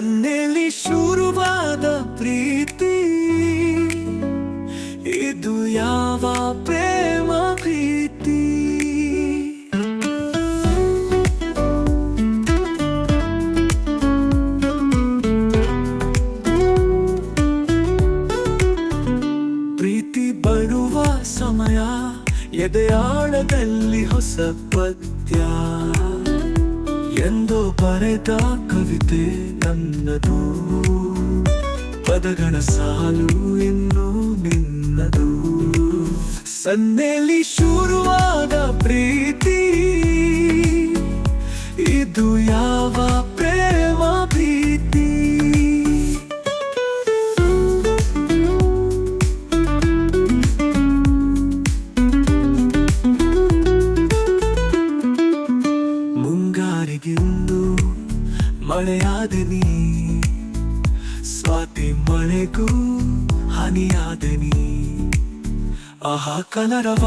ಸನ್ನೆಲಿ ಶುರುವಾದ ಪ್ರೀತಿ, ಇದು ಯಾವ ಪ್ರೇಮ ಪ್ರೀತಿ. ಪ್ರೀತಿ ಬರುವ ಸಮಯ, ಎದೆಯಾಳದಲ್ಲಿ ಹೊಸ ಪದ್ಯ ಎಂದು ಬರೆದ ಕವಿತೆ ನನ್ನದು. ಪದಗಳ ಸಾಲು ಇನ್ನು ನಿನ್ನದು. ಸನ್ನೆಲಿ ಶುರುವಾದ ಪ್ರೀತಿ, ಇದು ಯಾವ ಪ್ರೇಮ ಪ್ರೀತಿ. ಮುಂಗಾರಿಗಿಂದು ಮಳೆಯಾದ ನೀ, ಸ್ವಾತಿ ಮಳೆಗೂ ಹನಿಯಾದ ನೀ. ಆಹಾ ಕಲರವ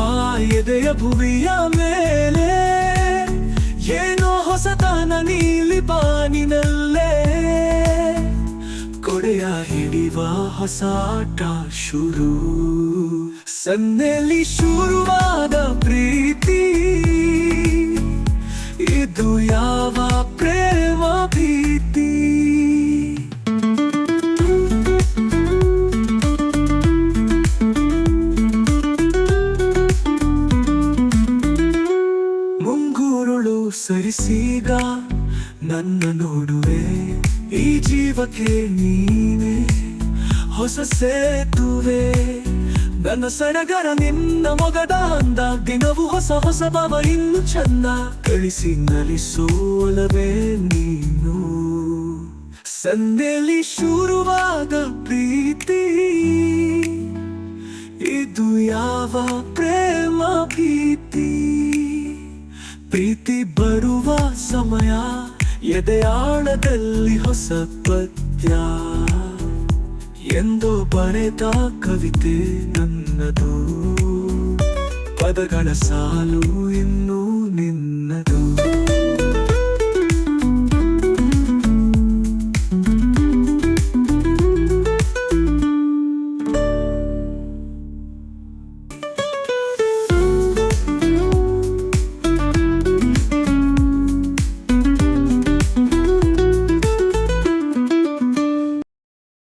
ಎದೆಯ ಭುವಿಯ ಮೇಲೆ, ಏನೋ ಹೊಸತನ ನೀಲಿ ಬಾನಿನಲ್ಲೇ. ಕೊಡೆಯ ಹಿಡಿವ ಹೊಸ ಆಟ ಶುರು. ಸನ್ನೆಲಿ ಶುರುವಾದ ಪ್ರೀತಿ, ಇದು ಯಾವ ಪ್ರೇಮ ಪ್ರೀತಿ. ಮುಂಗುರುಳು ಸರಿಸೀಗ ನನ್ನ ನೋಡುವೆ, ಈ ಜೀವಕ್ಕೆ ನೀನೆ ಹೊಸ ಸೇತುವೆ. ನನ್ನ ಸಡಗರ ನಿನ್ನ ಮೊಗದ ಅಂದ, ದಿನವೂ ಹೊಸ ಹೊಸ ಭಾವ ಇನ್ನು ಚಂದ. ಕಳಿಸಿ ನಲಿಸೋಲವೇ ನೀನು. ಸನ್ನೆಲಿ ಶುರುವಾದ ಪ್ರೀತಿ, ಇದು ಯಾವ ಪ್ರೇಮ ಪ್ರೀತಿ. ಪ್ರೀತಿ ಬರುವ ಸಮಯ, ಎದೆಯಾಳದಲ್ಲಿ ಹೊಸ ಪದ್ಯ ಎಂದು ಬರೆದ ಕವಿತೆ ನನ್ನದು. ಪದಗಳ ಸಾಲು ಇನ್ನು ನಿನ್ನದು.